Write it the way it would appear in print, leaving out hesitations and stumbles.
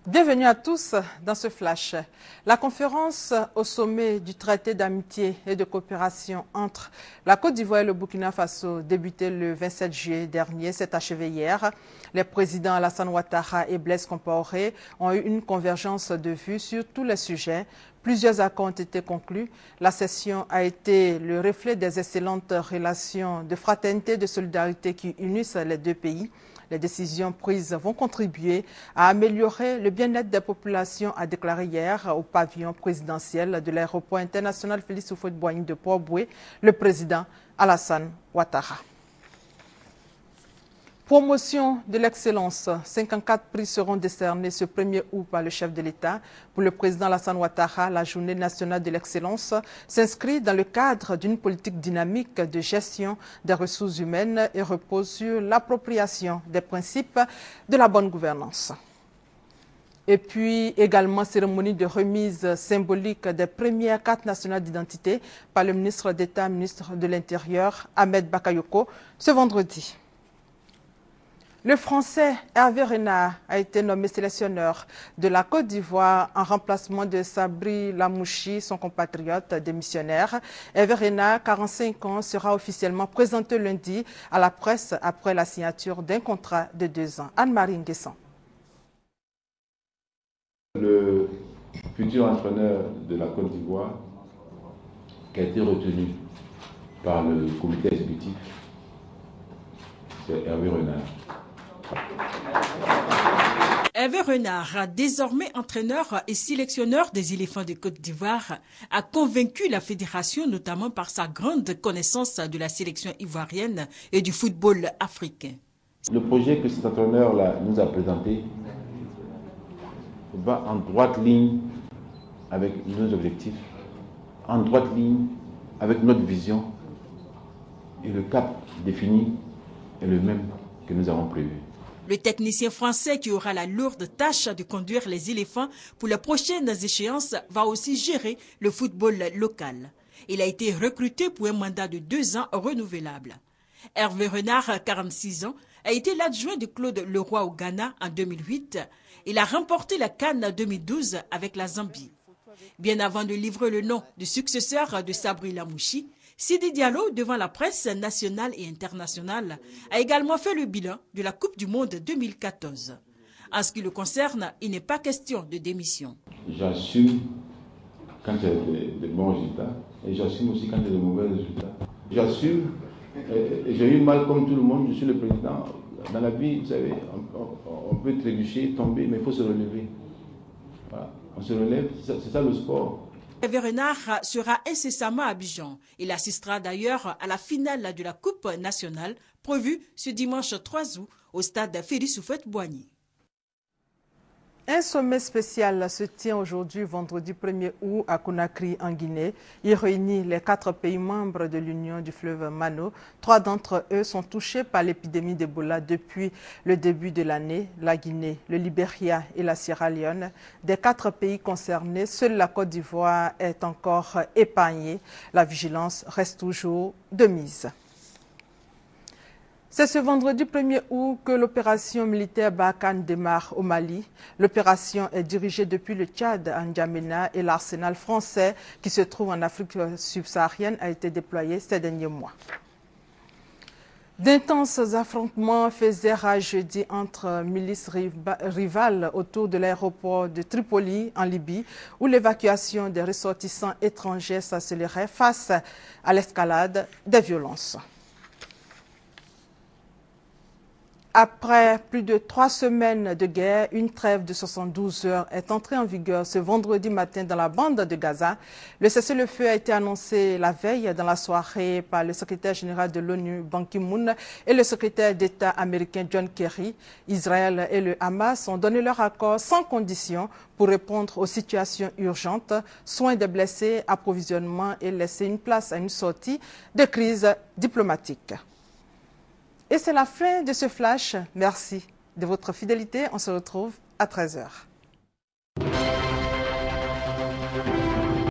Bienvenue à tous dans ce flash. La conférence au sommet du traité d'amitié et de coopération entre la Côte d'Ivoire et le Burkina Faso, débutée le 27 juillet dernier, s'est achevée hier. Les présidents Alassane Ouattara et Blaise Compaoré ont eu une convergence de vues sur tous les sujets. Plusieurs accords ont été conclus. La session a été le reflet des excellentes relations de fraternité et de solidarité qui unissent les deux pays. Les décisions prises vont contribuer à améliorer le bien-être des populations, a déclaré hier au pavillon présidentiel de l'aéroport international Félix Houphouët-Boigny de Port-Bouët le président Alassane Ouattara. Promotion de l'excellence. 54 prix seront décernés ce 1er août par le chef de l'État. Pour le président Alassane Ouattara, la journée nationale de l'excellence s'inscrit dans le cadre d'une politique dynamique de gestion des ressources humaines et repose sur l'appropriation des principes de la bonne gouvernance. Et puis également cérémonie de remise symbolique des premières cartes nationales d'identité par le ministre d'État, ministre de l'Intérieur, Ahmed Bakayoko, ce vendredi. Le Français Hervé Renard a été nommé sélectionneur de la Côte d'Ivoire en remplacement de Sabri Lamouchi, son compatriote démissionnaire. Hervé Renard, 45 ans, sera officiellement présenté lundi à la presse après la signature d'un contrat de 2 ans. Anne-Marie Nguessan. Le futur entraîneur de la Côte d'Ivoire qui a été retenu par le comité exécutif, c'est Hervé Renard. Hervé Renard, désormais entraîneur et sélectionneur des éléphants de Côte d'Ivoire, a convaincu la fédération notamment par sa grande connaissance de la sélection ivoirienne et du football africain. Le projet que cet entraîneur-là nous a présenté va en droite ligne avec nos objectifs, en droite ligne avec notre vision, et le cap défini est le même que nous avons prévu. Le technicien français qui aura la lourde tâche de conduire les éléphants pour les prochaines échéances va aussi gérer le football local. Il a été recruté pour un mandat de 2 ans renouvelable. Hervé Renard, 46 ans, a été l'adjoint de Claude Leroy au Ghana en 2008. Il a remporté la CAN 2012 avec la Zambie. Bien avant de livrer le nom du successeur de Sabri Lamouchi, Sidi Diallo, devant la presse nationale et internationale, a également fait le bilan de la Coupe du Monde 2014. En ce qui le concerne, il n'est pas question de démission. J'assume quand il y a des bons résultats et j'assume aussi quand il y a de mauvais résultats. J'assume, j'ai eu mal comme tout le monde, je suis le président. Dans la vie, vous savez, on peut trébucher, tomber, mais il faut se relever. Voilà. On se relève, c'est ça le sport. Hervé Renard sera incessamment à Abidjan. Il assistera d'ailleurs à la finale de la Coupe nationale prévue ce dimanche 3 août au stade Félix Houphouët-Boigny. Un sommet spécial se tient aujourd'hui, vendredi 1er août, à Conakry, en Guinée. Il réunit les 4 pays membres de l'Union du fleuve Mano. 3 d'entre eux sont touchés par l'épidémie d'Ebola depuis le début de l'année. La Guinée, le Libéria et la Sierra Leone. Des 4 pays concernés, seule la Côte d'Ivoire est encore épargnée. La vigilance reste toujours de mise. C'est ce vendredi 1er août que l'opération militaire Barkhane démarre au Mali. L'opération est dirigée depuis le Tchad à N'Djamena et l'arsenal français qui se trouve en Afrique subsaharienne a été déployé ces derniers mois. D'intenses affrontements faisaient rage jeudi entre milices rivales autour de l'aéroport de Tripoli en Libye, où l'évacuation des ressortissants étrangers s'accélérait face à l'escalade des violences. Après plus de 3 semaines de guerre, une trêve de 72 heures est entrée en vigueur ce vendredi matin dans la bande de Gaza. Le cessez-le-feu a été annoncé la veille dans la soirée par le secrétaire général de l'ONU, Ban Ki-moon, et le secrétaire d'État américain John Kerry. Israël et le Hamas ont donné leur accord sans condition pour répondre aux situations urgentes, soins des blessés, approvisionnement et laisser une place à une sortie de crise diplomatique. Et c'est la fin de ce flash. Merci de votre fidélité. On se retrouve à 13 h.